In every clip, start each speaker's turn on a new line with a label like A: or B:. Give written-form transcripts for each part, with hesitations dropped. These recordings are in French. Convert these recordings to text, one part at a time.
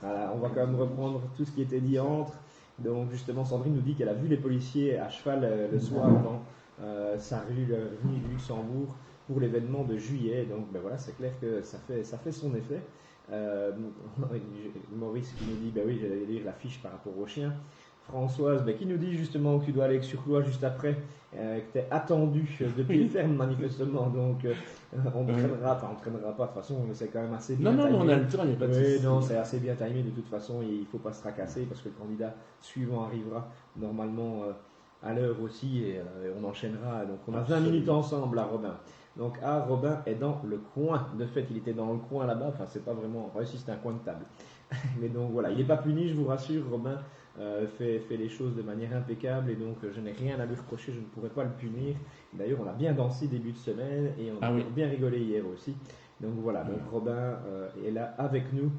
A: Voilà, on va quand même reprendre tout ce qui était dit entre. Donc justement, Sandrine nous dit qu'elle a vu les policiers à cheval le soir dans sa rue, rue du Luxembourg pour l'événement de juillet. Donc ben voilà, c'est clair que ça fait son effet. Euh, Maurice qui nous dit, ben oui, j'allais lire la fiche par rapport au chien. Françoise, ben, qui nous dit justement que tu dois aller avec Surclois juste après, que tu es attendu de pied
B: Oui.
A: ferme manifestement. Donc on ne traînera, enfin on traînera pas de toute façon, c'est quand même assez
B: Non,
A: bien
B: non, mais on a
A: timé.
B: le temps, il n'y a pas de
A: Oui,
B: souci.
A: non, c'est assez bien timé de toute façon, il ne faut pas se tracasser parce que le candidat suivant arrivera normalement à l'heure aussi et on enchaînera. Donc on a 20 minutes
B: Absolument.
A: ensemble à Robin. Donc Robin est dans le coin. De fait, il était dans le coin là-bas. Enfin, c'est pas vraiment. Enfin, si c'était un coin de table. Mais donc voilà, il n'est pas puni, je vous rassure. Robin fait les choses de manière impeccable et donc je n'ai rien à lui reprocher. Je ne pourrais pas le punir. D'ailleurs, on a bien dansé début de semaine et on a
B: Ah oui.
A: bien rigolé hier aussi. Donc voilà, donc
B: Voilà.
A: Robin est là avec nous.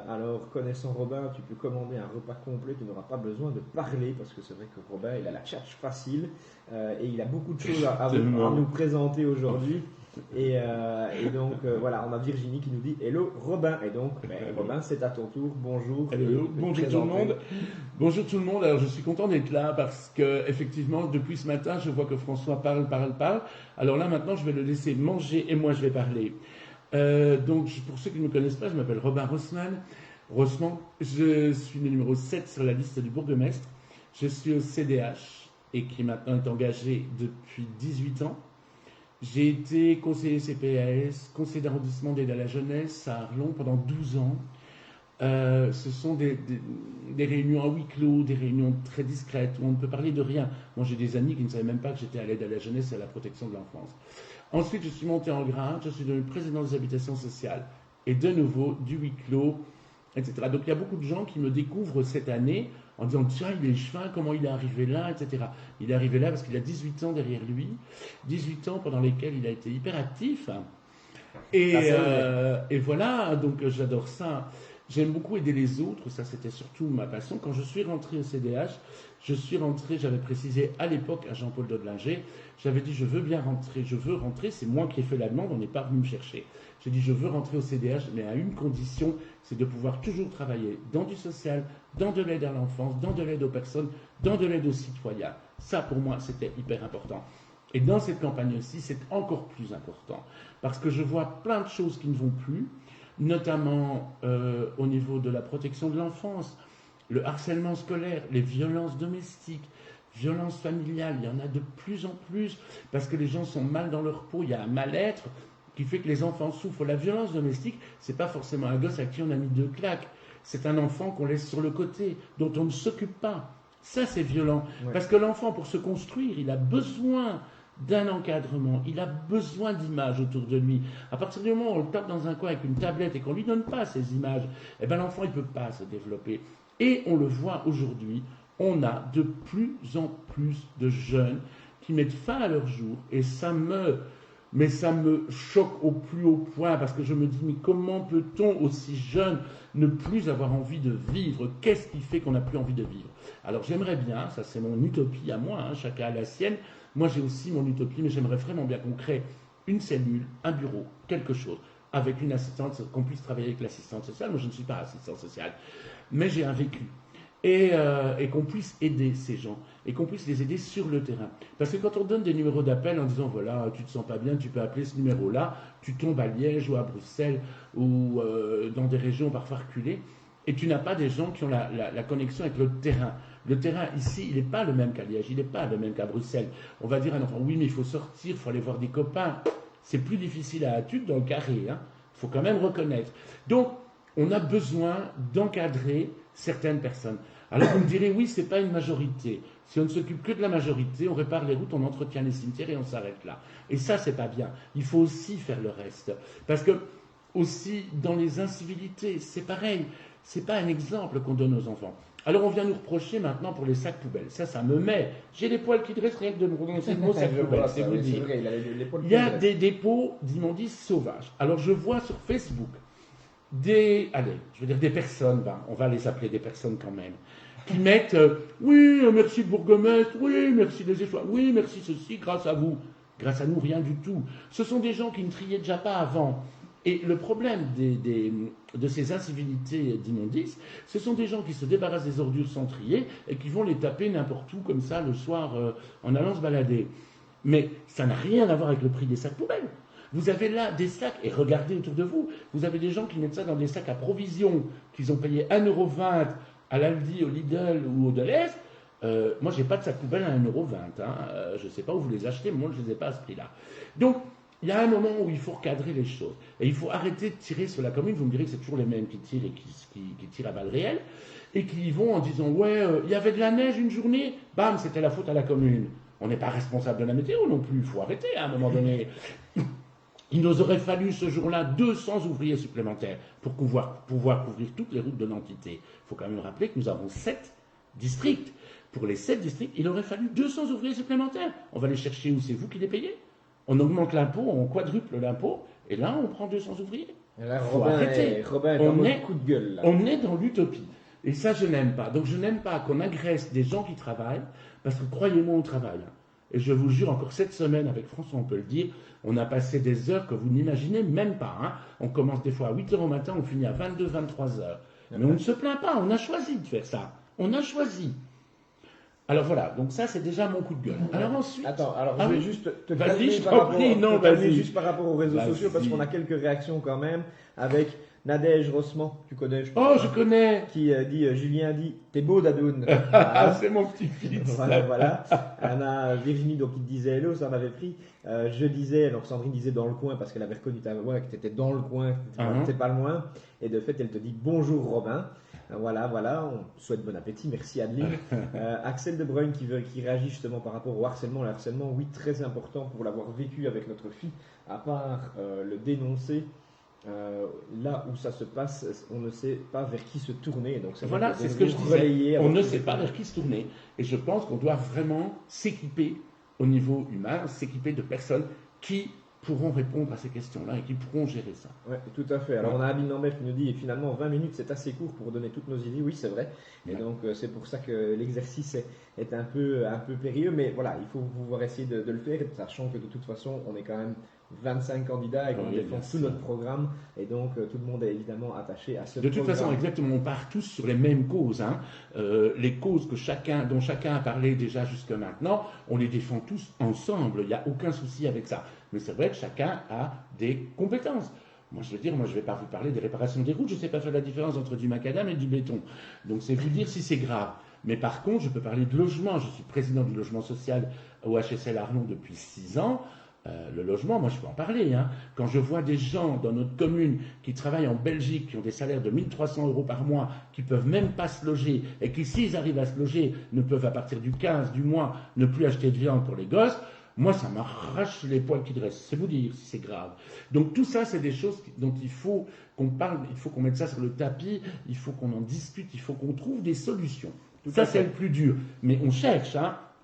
A: Alors, connaissant Robin, tu peux commander un repas complet, tu n'auras pas besoin de parler, parce que c'est vrai que Robin, il a la tchatche facile, et il a beaucoup de choses à nous
B: Tellement.
A: présenter
B: Oh,
A: aujourd'hui. Et donc, voilà, on a Virginie qui nous dit Hello Robin. Et donc, ben,
B: allô.
A: Robin, c'est à ton tour. Bonjour,
B: Allô,
A: et
B: allô.
A: tu peux te
B: Bonjour tout le
A: présenter.
B: monde. Bonjour tout le monde. Alors je suis content d'être là parce que effectivement depuis ce matin je vois que François parle. Alors là maintenant je vais le laisser manger et moi je vais parler. Pour ceux qui ne me connaissent pas, je m'appelle Robin Rossmann. Je suis le numéro 7 sur la liste du bourgmestre. Je suis au CDH et qui maintenant est engagé depuis 18 ans. J'ai été conseiller CPAS, conseiller d'arrondissement d'aide à la jeunesse à Arlon pendant 12 ans. Ce sont des réunions à huis clos, des réunions très discrètes où on ne peut parler de rien. Moi, j'ai des amis qui ne savaient même pas que j'étais à l'aide à la jeunesse et à la protection de l'enfance. Ensuite, je suis monté en grade, je suis devenu président des habitations sociales et de nouveau du huis clos, etc. Donc, il y a beaucoup de gens qui me découvrent cette année en disant tiens, il est échevin, comment il est arrivé là, etc. Il est arrivé là parce qu'il a 18 ans derrière lui, 18 ans pendant lesquels il a été hyper actif.
A: Ça, c'est vrai.
B: Et voilà, donc j'adore ça. J'aime beaucoup aider les autres, ça c'était surtout ma passion. Quand je suis rentré au CDH, j'avais précisé à l'époque à Jean-Paul Dodelinger, j'avais dit je veux bien rentrer, je veux rentrer, c'est moi qui ai fait la demande, on n'est pas venu me chercher. J'ai dit je veux rentrer au CDH, mais à une condition, c'est de pouvoir toujours travailler dans du social, dans de l'aide à l'enfance, dans de l'aide aux personnes, dans de l'aide aux citoyens. Ça pour moi c'était hyper important. Et dans cette campagne aussi, c'est encore plus important parce que je vois plein de choses qui ne vont plus, notamment au niveau de la protection de l'enfance, le harcèlement scolaire, les violences domestiques, violences familiales, il y en a de plus en plus parce que les gens sont mal dans leur peau, il y a un mal-être qui fait que les enfants souffrent. La violence domestique, c'est pas forcément un gosse à qui on a mis deux claques, c'est un enfant qu'on laisse sur le côté, dont on ne s'occupe pas. Ça, c'est violent.
A: Ouais.
B: Parce que l'enfant, pour se construire, il a besoin d'un encadrement, il a besoin d'images autour de lui. À partir du moment où on le tape dans un coin avec une tablette et qu'on ne lui donne pas ces images, eh ben l'enfant il ne peut pas se développer. Et on le voit aujourd'hui, on a de plus en plus de jeunes qui mettent fin à leur jour et ça me choque au plus haut point parce que je me dis mais comment peut-on aussi jeune ne plus avoir envie de vivre? Qu'est-ce qui fait qu'on n'a plus envie de vivre? Alors j'aimerais bien, ça c'est mon utopie à moi, hein, chacun a la sienne, moi, j'ai aussi mon utopie, mais j'aimerais vraiment bien qu'on crée une cellule, un bureau, quelque chose, avec une assistante, qu'on puisse travailler avec l'assistante sociale. Moi, je ne suis pas assistante sociale, mais j'ai un vécu. Et qu'on puisse aider ces gens, et qu'on puisse les aider sur le terrain. Parce que quand on donne des numéros d'appel en disant, voilà, tu te sens pas bien, tu peux appeler ce numéro-là, tu tombes à Liège ou à Bruxelles ou dans des régions parfois reculées, et tu n'as pas des gens qui ont la connexion avec le terrain. Le terrain ici, il n'est pas le même qu'à Liège, il n'est pas le même qu'à Bruxelles. On va dire à un enfant, oui, mais il faut sortir, il faut aller voir des copains. C'est plus difficile à Tulle dans le carré, hein. Il faut quand même reconnaître. Donc, on a besoin d'encadrer certaines personnes. Alors vous me direz, oui, ce n'est pas une majorité. Si on ne s'occupe que de la majorité, on répare les routes, on entretient les cimetières et on s'arrête là. Et ça, c'est pas bien. Il faut aussi faire le reste. Parce que, aussi, dans les incivilités, c'est pareil. C'est pas un exemple qu'on donne aux enfants. Alors on vient nous reprocher maintenant pour les sacs poubelles. Ça me met. J'ai les poils qui dressent rien que de me prononcer le mot sac
A: Je
B: poubelle,
A: vois
B: c'est
A: ça,
B: vous
A: oui, c'est
B: dire.
A: vrai, il a l'épaule
B: Il y
A: pleine
B: a
A: de
B: des
A: reste.
B: dépôts d'immondices sauvages. Alors je vois sur Facebook allez, je veux dire des personnes, ben, on va les appeler des personnes quand même, qui mettent oui, merci le bourgmestre, oui, merci les étoiles, oui, merci ceci, grâce à vous. Grâce à nous, rien du tout. Ce sont des gens qui ne triaient déjà pas avant. Et le problème de ces incivilités d'immondices, ce sont des gens qui se débarrassent des ordures sans trier et qui vont les taper n'importe où comme ça le soir en allant se balader. Mais ça n'a rien à voir avec le prix des sacs poubelles. Vous avez là des sacs, et regardez autour de vous, vous avez des gens qui mettent ça dans des sacs à provision, qu'ils ont payé 1,20 € à l'Aldi, au Lidl ou au Deleuze. Moi, j'ai pas de sac poubelle à 1,20 €. Je ne sais pas où vous les achetez, mais moi, je ne les ai pas à ce prix-là. Donc, il y a un moment où il faut recadrer les choses. Et il faut arrêter de tirer sur la commune. Vous me direz que c'est toujours les mêmes qui tirent et qui tirent à balles réelles. Et qui y vont en disant, ouais, il y avait de la neige une journée, bam, c'était la faute à la commune. On n'est pas responsable de la météo non plus, il faut arrêter à un moment donné. Il nous aurait fallu ce jour-là 200 ouvriers supplémentaires pour pouvoir couvrir toutes les routes de l'entité. Il faut quand même rappeler que nous avons 7 districts. Pour les 7 districts, il aurait fallu 200 ouvriers supplémentaires. On va les chercher où? C'est vous qui les payez? On augmente l'impôt, on quadruple l'impôt, et là, on prend 200 ouvriers.
A: Et là, Robin est en mode coup de gueule. Là.
B: On est dans l'utopie. Et ça, je n'aime pas. Donc, je n'aime pas qu'on agresse des gens qui travaillent, parce que croyez-moi, on travaille. Et je vous jure, encore cette semaine, avec François, on peut le dire, on a passé des heures que vous n'imaginez même pas. On commence des fois à 8 h au matin, on finit à 22, 23 h. Mais on ne se plaint pas, on a choisi de faire ça. On a choisi. Alors voilà, donc ça c'est déjà mon coup de gueule. Alors ensuite...
A: Attends, alors je vais juste te
B: calmer
A: par rapport aux réseaux sociaux, parce qu'on a quelques réactions quand même, avec Nadège Rossement, tu connais, je
B: pense. Oh, je connais.
A: Qui dit, Julien dit, t'es beau Dadoun.
B: C'est mon petit-fils.
A: Voilà. On a Virginie donc, qui te disait hello, ça m'avait pris. Je disais, alors Sandrine disait dans le coin, parce qu'elle avait reconnu ta voix, que t'étais dans le coin, que t'étais pas loin. Et de fait, elle te dit bonjour Robin. Voilà, on souhaite bon appétit, merci Adeline. Axel De Bruyne qui réagit justement par rapport au harcèlement. Le harcèlement, oui, très important pour l'avoir vécu avec notre fille, à part le dénoncer. Là où ça se passe, on ne sait pas vers qui se tourner. Donc
B: voilà, c'est ce que je disais. On ne sait pas vers qui se tourner. Et je pense qu'on doit vraiment s'équiper au niveau humain, s'équiper de personnes qui pourront répondre à ces questions-là et qui pourront gérer ça.
A: Oui, tout à fait. Alors on a Abine Lambert qui nous dit, finalement 20 minutes c'est assez court pour donner toutes nos idées. Oui, c'est vrai. Et donc c'est pour ça que l'exercice est un peu périlleux. Mais voilà, il faut pouvoir essayer de le faire, sachant que de toute façon on est quand même 25 candidats et qu'on défend tout notre programme. Et donc tout le monde est évidemment attaché à ce programme.
B: De toute façon, exactement, on part tous sur les mêmes causes. Les causes dont chacun a parlé déjà jusque maintenant, on les défend tous ensemble. Il n'y a aucun souci avec ça. Mais c'est vrai que chacun a des compétences. Moi, je veux dire, je ne vais pas vous parler des réparations des routes. Je ne sais pas faire la différence entre du macadam et du béton. Donc, c'est vous dire si c'est grave. Mais par contre, je peux parler de logement. Je suis président du logement social au HSL Arlon depuis 6 ans. Le logement, moi je peux en parler. Quand je vois des gens dans notre commune qui travaillent en Belgique, qui ont des salaires de 1 300 € par mois, qui ne peuvent même pas se loger, et qui s'ils arrivent à se loger, ne peuvent à partir du 15 du mois ne plus acheter de viande pour les gosses, moi ça m'arrache les poils qui dressent. C'est vous dire si c'est grave. Donc tout ça, c'est des choses dont il faut qu'on parle, il faut qu'on mette ça sur le tapis, il faut qu'on en discute, il faut qu'on trouve des solutions. Ça c'est le plus dur. Mais on cherche,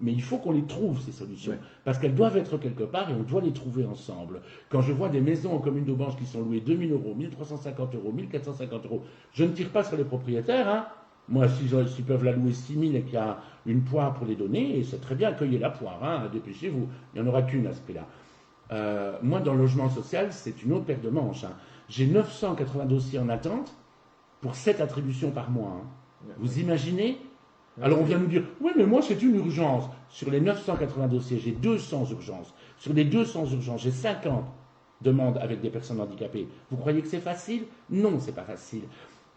B: mais il faut qu'on les trouve, ces solutions. Parce qu'elles doivent être quelque part et on doit les trouver ensemble. Quand je vois des maisons en commune d'Aubange qui sont louées 2 000 €, 1 350 €, 1 450 €, je ne tire pas sur les propriétaires. Moi, s'ils peuvent la louer 6 000 et qu'il y a une poire pour les donner, et c'est très bien, cueillez la poire, dépêchez-vous. Il n'y en aura qu'une à ce prix-là. Moi, dans le logement social, c'est une autre paire de manches. J'ai 980 dossiers en attente pour 7 attributions par mois. Vous imaginez ? Alors on vient nous dire, oui mais moi c'est une urgence. Sur les 980 dossiers, j'ai 200 urgences. Sur les 200 urgences, j'ai 50 demandes avec des personnes handicapées. Vous croyez que c'est facile? Non, c'est pas facile.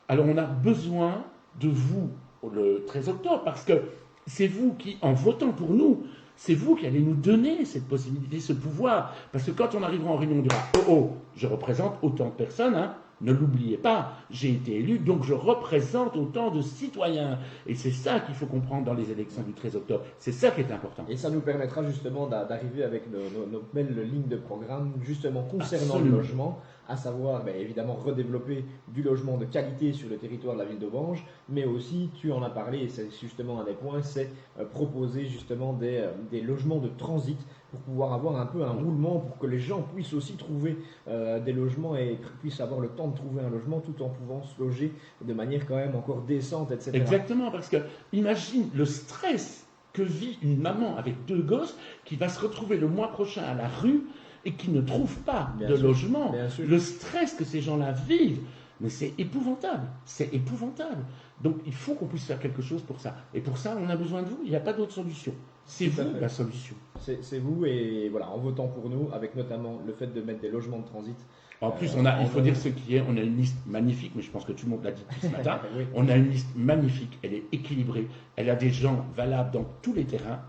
B: Alors on a besoin de vous le 13 octobre parce que c'est vous qui, en votant pour nous, c'est vous qui allez nous donner cette possibilité, ce pouvoir. Parce que quand on arrivera en réunion, on dira, je représente autant de personnes, ne l'oubliez pas, j'ai été élu, donc je représente autant de citoyens. Et c'est ça qu'il faut comprendre dans les élections du 13 octobre. C'est ça qui est important.
A: Et ça nous permettra justement d'arriver avec nos belles lignes de programme, justement concernant le logement, à savoir évidemment redévelopper du logement de qualité sur le territoire de la ville d'Aubange, mais aussi, tu en as parlé, et c'est justement un des points, c'est proposer justement des logements de transit pour pouvoir avoir un peu un roulement, pour que les gens puissent aussi trouver des logements et puissent avoir le temps de trouver un logement tout en pouvant se loger de manière quand même encore décente, etc.
B: Exactement, parce que imagine le stress que vit une maman avec 2 gosses qui va se retrouver le mois prochain à la rue et qui ne trouvent pas
A: Bien
B: de
A: sûr,
B: logement.
A: bien sûr.
B: Le stress que ces gens-là vivent, mais c'est épouvantable. C'est épouvantable. Donc il faut qu'on puisse faire quelque chose pour ça. Et pour ça, on a besoin de vous. Il n'y a pas d'autre solution. C'est
A: Tout à
B: vous
A: fait.
B: la solution.
A: C'est vous, et voilà, en votant pour nous, avec notamment le fait de mettre des logements de transit.
B: En plus, il
A: en
B: faut dire ce qui est, on a une liste magnifique, mais je pense que tout le monde l'a dit depuis ce matin.
A: Oui.
B: On a une liste magnifique, elle est équilibrée, elle a des gens valables dans tous les terrains,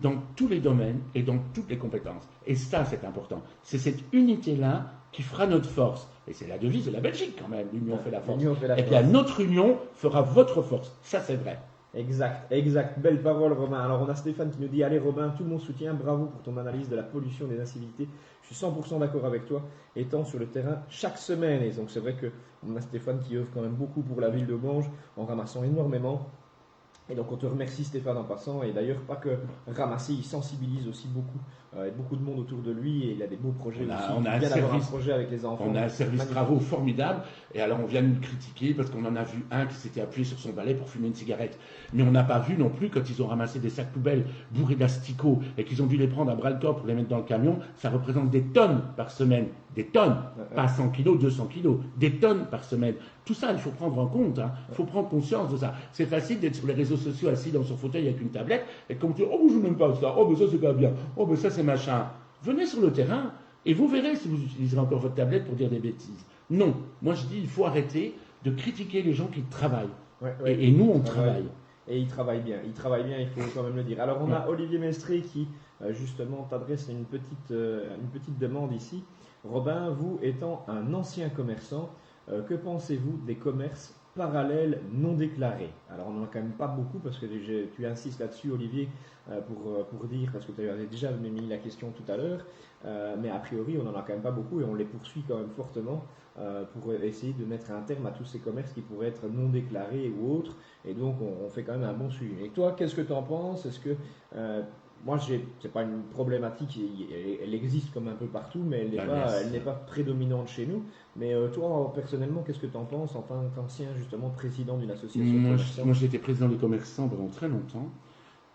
B: dans tous les domaines et dans toutes les compétences. Et ça, c'est important. C'est cette unité-là qui fera notre force. Et c'est la devise de la Belgique quand même, l'union fait la force.
A: L'union fait la
B: Et bien
A: force.
B: notre union fera votre force. Ça, c'est vrai.
A: Exact, exact. Belle parole, Romain. Alors, on a Stéphane qui nous dit: allez, Romain, tout mon soutien, bravo pour ton analyse de la pollution, des incivilités. Je suis 100% d'accord avec toi, étant sur le terrain chaque semaine. Et donc, c'est vrai qu'on a Stéphane qui œuvre quand même beaucoup pour la ville de Ganges en ramassant énormément. Et donc, on te remercie, Stéphane, en passant. Et d'ailleurs, pas que ramasser, il sensibilise aussi beaucoup. Et beaucoup de monde autour de lui, et il a des beaux projets aussi.
B: On a un
A: il vient d'avoir un
B: service.
A: projet avec les enfants.
B: On a un service
A: Magnifique.
B: travaux formidable, et alors on vient de nous critiquer parce qu'on en a vu un qui s'était appuyé sur son balai pour fumer une cigarette. Mais on n'a pas vu non plus quand ils ont ramassé des sacs poubelles bourrés d'asticots et qu'ils ont dû les prendre à bras le corps pour les mettre dans le camion. Ça représente des tonnes par semaine. Des tonnes, pas 100 kilos, 200 kilos, des tonnes par semaine. Tout ça, il faut prendre en compte, hein. Il faut prendre conscience de ça. C'est facile d'être sur les réseaux sociaux assis dans son fauteuil avec une tablette et comme tu dis: oh, je n'aime pas ça, oh, mais ça c'est pas bien, oh, mais ça c'est machin. Venez sur le terrain et vous verrez si vous utiliserez encore votre tablette pour dire des bêtises. Non, moi je dis il faut arrêter de critiquer les gens qui travaillent.
A: Ouais.
B: Et nous on travaille.
A: Et il travaille bien, il faut quand même le dire. Alors, on a Olivier Mestré qui, justement, t'adresse une petite demande ici. Robin, vous étant un ancien commerçant, que pensez-vous des commerces parallèles non déclarés? Alors, on n'en a quand même pas beaucoup, parce que tu insistes là-dessus, Olivier, pour dire, parce que tu avais déjà mis la question tout à l'heure, mais a priori, on n'en a quand même pas beaucoup, et on les poursuit quand même fortement pour essayer de mettre un terme à tous ces commerces qui pourraient être non déclarés ou autres. Et donc, on fait quand même un bon suivi. Et toi, qu'est-ce que tu en penses? Est-ce que moi, c'est pas une problématique, elle existe comme un peu partout, mais elle n'est pas prédominante chez nous. Mais toi, personnellement, qu'est-ce que tu en penses en tant qu'ancien, justement, président d'une association commerciale?
B: Moi j'étais président des commerçants pendant très longtemps,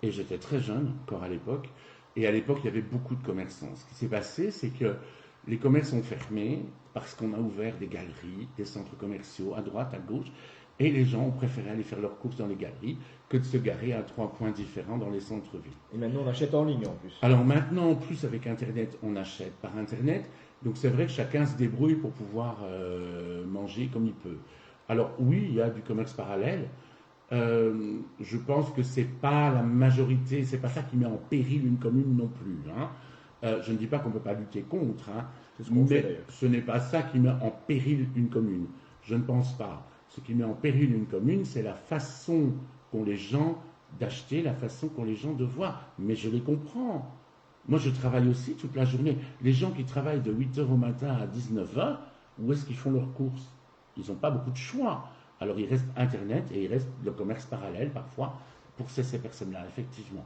B: et j'étais très jeune encore à l'époque. Et à l'époque, il y avait beaucoup de commerçants. Ce qui s'est passé, c'est que les commerces ont fermé parce qu'on a ouvert des galeries, des centres commerciaux à droite, à gauche, et les gens ont préféré aller faire leurs courses dans les galeries que de se garer à 3 points différents dans les centres-villes.
A: Et maintenant, on achète en ligne en plus.
B: Alors maintenant, en plus, avec Internet, on achète par Internet. Donc c'est vrai que chacun se débrouille pour pouvoir manger comme il peut. Alors oui, il y a du commerce parallèle. Je pense que c'est pas la majorité, c'est pas ça qui met en péril une commune non plus, hein. Je ne dis pas qu'on ne peut pas lutter contre, hein,
A: C'est ce qu'on fait,
B: mais
A: d'ailleurs.
B: ce n'est pas ça qui met en péril une commune. Je ne pense pas. Ce qui met en péril une commune, c'est la façon qu'ont les gens d'acheter, la façon qu'ont les gens de voir. Mais je les comprends. Moi, je travaille aussi toute la journée. Les gens qui travaillent de 8 h au matin à 19 h, où est-ce qu'ils font leurs courses? Ils n'ont pas beaucoup de choix. Alors, il reste Internet et il reste le commerce parallèle, parfois, pour ces personnes-là, effectivement.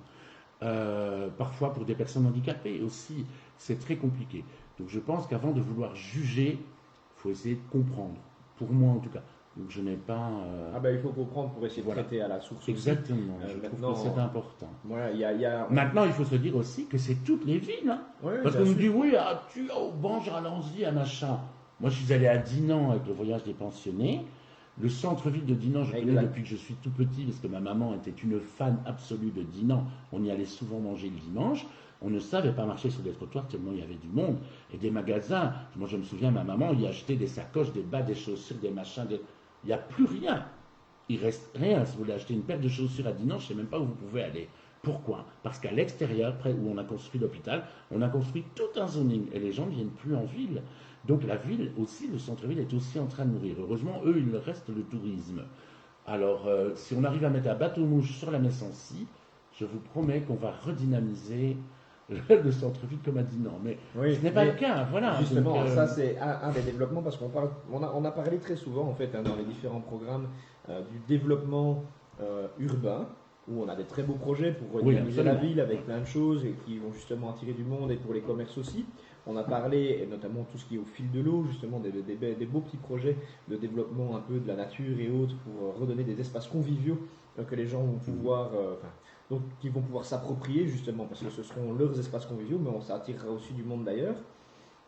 B: Parfois, pour des personnes handicapées aussi, c'est très compliqué. Donc, je pense qu'avant de vouloir juger, il faut essayer de comprendre. Pour moi, en tout cas. Donc, je n'ai pas...
A: Ah ben, il faut comprendre pour essayer
B: Voilà.
A: de traiter à la source.
B: Exactement.
A: aussi.
B: Je trouve
A: Maintenant,
B: que c'est important.
A: Voilà,
B: Maintenant, il faut se dire aussi que c'est toutes les villes, hein.
A: Ouais,
B: Parce
A: bien
B: qu'on nous
A: sûr.
B: dit, oui, au Bange, allons-y, à machin. Moi, je suis allé à Dinan avec le voyage des pensionnés. Le centre-ville de Dinan, je connais
A: Exact.
B: depuis que je suis tout petit, parce que ma maman était une fan absolue de Dinan. On y allait souvent manger le dimanche. On ne savait pas marcher sur les trottoirs tellement il y avait du monde. Et des magasins. Moi, je me souviens, ma maman y achetait des sacoches, des bas, des chaussures, des machins. Il n'y a plus rien. Il reste rien. Si vous voulez acheter une paire de chaussures à Dinan, je ne sais même pas où vous pouvez aller. Pourquoi? Parce qu'à l'extérieur, près où on a construit l'hôpital, on a construit tout un zoning. Et les gens ne viennent plus en ville. Donc la ville aussi, le centre-ville est aussi en train de mourir. Heureusement, eux, il leur reste le tourisme. Alors, si on arrive à mettre un bateau-mouche sur la Messancy, je vous promets qu'on va redynamiser le centre-ville comme à Dinan. Mais
A: Oui,
B: ce n'est pas
A: mais
B: le cas. Voilà.
A: justement,
B: Donc,
A: ça c'est un des développements, parce on a parlé très souvent en fait, hein, dans les différents programmes du développement urbain, où on a des très beaux projets pour redynamiser la
B: absolument.
A: ville avec plein de choses et qui vont justement attirer du monde, et pour les commerces aussi. On a parlé, et notamment tout ce qui est au fil de l'eau, justement des beaux petits projets de développement un peu de la nature et autres, pour redonner des espaces conviviaux que les gens vont pouvoir, donc qui vont pouvoir s'approprier justement, parce que ce seront leurs espaces conviviaux, mais ça attirera aussi du monde d'ailleurs.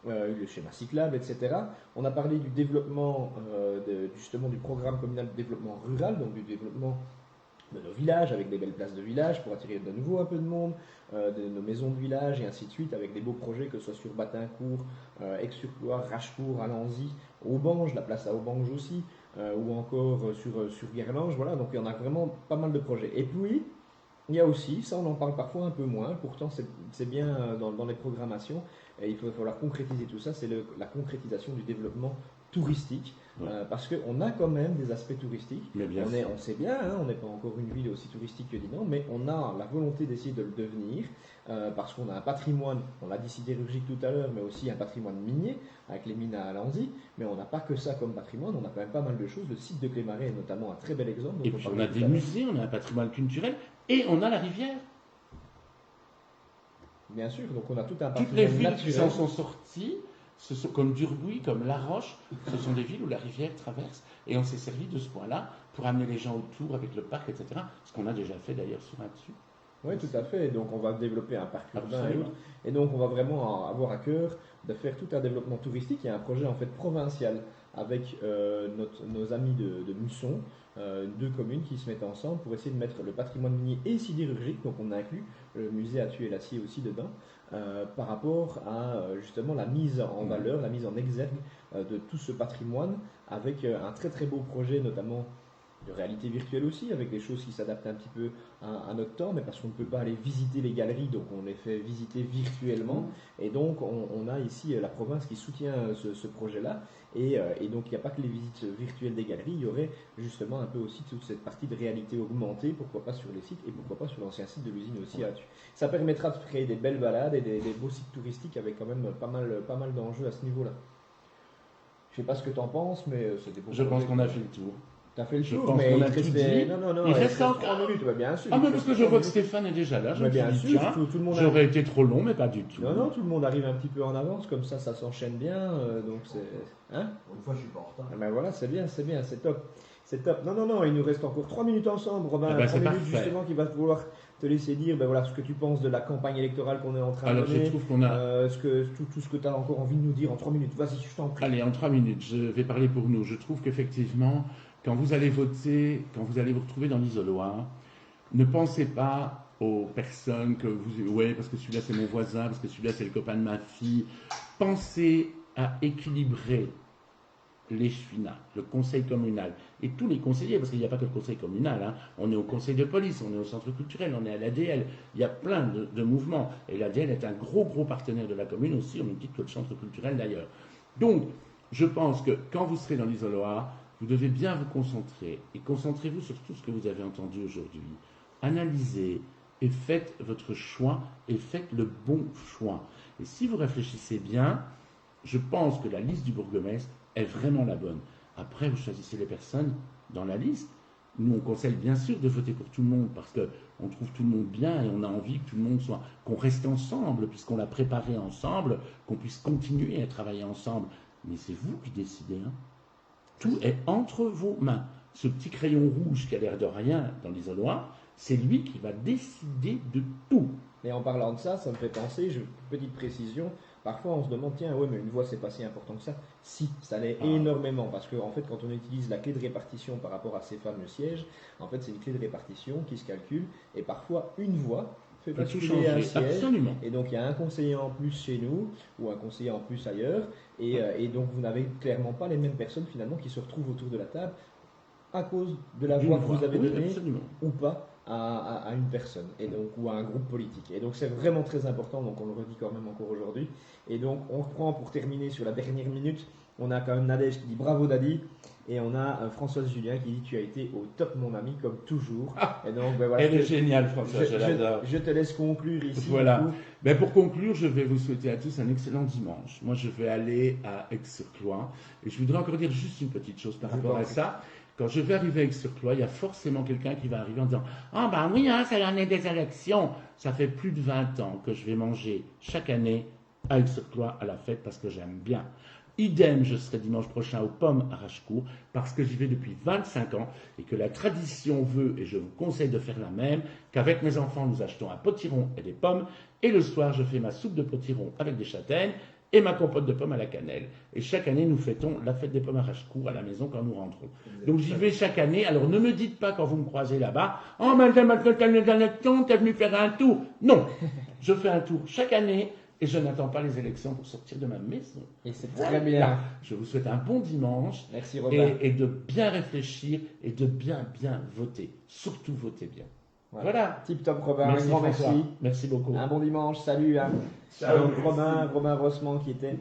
A: le schéma cyclable, etc. On a parlé du développement, justement du programme communal de développement rural, donc du développement de nos villages, avec des belles places de village pour attirer de nouveau un peu de monde, de nos maisons de village et ainsi de suite, avec des beaux projets que ce soit sur Batincourt, Aix-sur-Loire, Rachecourt, Alanzy, Aubange, la place à Aubange aussi, ou encore sur Guerlange, voilà, donc il y en a vraiment pas mal de projets. Et puis, il y a aussi, ça on en parle parfois un peu moins, pourtant c'est bien dans les programmations, et il va falloir concrétiser tout ça, c'est la concrétisation du développement touristique, parce qu'on a quand même des aspects touristiques, on sait bien, hein, on n'est pas encore une ville aussi touristique que Dinan, mais on a la volonté d'essayer de le devenir, parce qu'on a un patrimoine, on l'a dit sidérurgique tout à l'heure, mais aussi un patrimoine minier, avec les mines à Alanzy, mais on n'a pas que ça comme patrimoine, on a quand même pas mal de choses, le site de Clémarais est notamment un très bel exemple.
B: Et puis on a des musées, on a un patrimoine culturel, et on a la rivière.
A: Bien sûr, donc on a tout un
B: patrimoine. Toutes les villes qui s'en sont sorties, comme Durbuy, comme La Roche, ce sont des villes où la rivière traverse. Et on s'est servi de ce point-là pour amener les gens autour avec le parc, etc. Ce qu'on a déjà fait d'ailleurs sur un dessus.
A: Oui, tout à fait. Donc on va développer un parc urbain et autres. Et donc on va vraiment avoir à cœur de faire tout un développement touristique. Il y a un projet en fait provincial avec nos amis de Musson, deux communes qui se mettent ensemble pour essayer de mettre le patrimoine minier et sidérurgique, donc on inclut le musée à tuer l'acier aussi dedans, par rapport à justement la mise en valeur, la mise en exergue de tout ce patrimoine, avec un très très beau projet notamment de réalité virtuelle aussi, avec des choses qui s'adaptent un petit peu à notre temps, mais parce qu'on ne peut pas aller visiter les galeries, donc on les fait visiter virtuellement. Et donc on a ici la province qui soutient ce projet-là. Et donc il n'y a pas que les visites virtuelles des galeries, il y aurait justement un peu aussi toute cette partie de réalité augmentée, pourquoi pas sur les sites et pourquoi pas sur l'ancien site de l'usine aussi à Attu. Ça permettra de créer des belles balades et des beaux sites touristiques avec quand même pas mal d'enjeux à ce niveau-là. Je ne sais pas ce que tu en penses, mais c'est des beaux
B: Je pense qu'on a fait le tour.
A: T'as fait le tour, mais il reste
B: il reste encore
A: 3 minutes, bien sûr.
B: Ah, mais parce que je vois que Stéphane est déjà là, je me suis dit, tiens, j'aurais été trop long, mais pas du tout.
A: Non, tout le monde arrive un petit peu en avance, comme ça s'enchaîne bien, donc c'est... Hein?
C: Une fois, je suis pas en retard.
A: Ben voilà, c'est bien, c'est top. C'est top. Non, il nous reste encore 3 minutes ensemble, Robin. 3 minutes justement qui va vouloir te laisser dire ce que tu penses de la campagne électorale qu'on est en train de mener.
B: Alors je trouve qu'on a...
A: tout ce que tu as encore envie de nous dire en 3 minutes. Vas-y, je t'en prie.
B: Allez, en 3 minutes, je vais parler pour nous. Je trouve qu'effectivement... Quand vous allez voter, quand vous allez vous retrouver dans l'isoloir, ne pensez pas aux personnes que vous... Ouais, parce que celui-là c'est mon voisin, parce que celui-là c'est le copain de ma fille. Pensez à équilibrer les chefina, le conseil communal et tous les conseillers, parce qu'il n'y a pas que le conseil communal, hein. On est au conseil de police, on est au centre culturel, on est à l'ADL, il y a plein de mouvements. Et l'ADL est un gros partenaire de la commune aussi, au même titre que le centre culturel d'ailleurs. Donc, je pense que quand vous serez dans l'isoloir, vous devez bien vous concentrer, et concentrez-vous sur tout ce que vous avez entendu aujourd'hui. Analysez et faites votre choix, et faites le bon choix. Et si vous réfléchissez bien, je pense que la liste du bourgmestre est vraiment la bonne. Après, vous choisissez les personnes dans la liste. Nous, on conseille bien sûr de voter pour tout le monde, parce qu'on trouve tout le monde bien, et on a envie que tout le monde qu'on reste ensemble, puisqu'on l'a préparé ensemble, qu'on puisse continuer à travailler ensemble. Mais c'est vous qui décidez, hein. Tout est entre vos mains. Ce petit crayon rouge qui a l'air de rien dans l'isoloir, c'est lui qui va décider de tout.
A: Et en parlant de ça, ça me fait penser, petite précision, parfois on se demande, tiens, ouais, mais une voix c'est pas si important que ça. Si, ça l'est énormément, parce qu'en fait, quand on utilise la clé de répartition par rapport à ces fameux sièges, en fait, c'est une clé de répartition qui se calcule, et parfois une voix fait basculer un siège.
B: Absolument.
A: Et donc il y a un conseiller en plus chez nous, ou un conseiller en plus ailleurs, et donc vous n'avez clairement pas les mêmes personnes finalement qui se retrouvent autour de la table à cause de la voix que vous avez donnée ou pas à une personne, et donc, ou à un groupe politique. Et donc c'est vraiment très important, donc on le redit quand même encore aujourd'hui. Et donc on reprend pour terminer sur la dernière minute, on a quand même Nadège qui dit bravo Daddy, et on a Françoise Julien qui dit tu as été au top mon ami comme toujours. Et donc,
B: voilà, elle est géniale Françoise, je l'adore.
A: Je te laisse conclure ici.
B: Voilà. Ben, pour conclure, je vais vous souhaiter à tous un excellent dimanche. Moi je vais aller à Aix-sur-Cloix, et je voudrais encore dire juste une petite chose par rapport à ça. Quand je vais arriver à Aix-sur-Cloix, il y a forcément quelqu'un qui va arriver en disant « Ah ben oui, hein, c'est l'année des élections !» Ça fait plus de 20 ans que je vais manger chaque année à Aix-sur-Cloix à la fête parce que j'aime bien. Idem, je serai dimanche prochain aux Pommes à Rachecourt parce que j'y vais depuis 25 ans et que la tradition veut, et je vous conseille de faire la même, qu'avec mes enfants, nous achetons un potiron et des pommes et le soir, je fais ma soupe de potiron avec des châtaignes et ma compote de pommes à la cannelle. Et chaque année, nous fêtons la fête des pommes à Rachecourt à la maison quand nous rentrons. Donc j'y vais chaque année. Alors ne me dites pas quand vous me croisez là-bas, oh madame, t'es venu faire un tour. Non, je fais un tour chaque année et je n'attends pas les élections pour sortir de ma maison.
A: Et c'est très bien.
B: Je vous souhaite un bon dimanche.
A: Merci Robin.
B: Et de bien réfléchir et de bien voter. Surtout voter bien. Voilà.
A: Tip top Robin,
B: Merci,
A: un grand
B: François.
A: merci.
B: Beaucoup.
A: Un bon dimanche, salut.
B: Ciao.
A: Robin Rossman qui était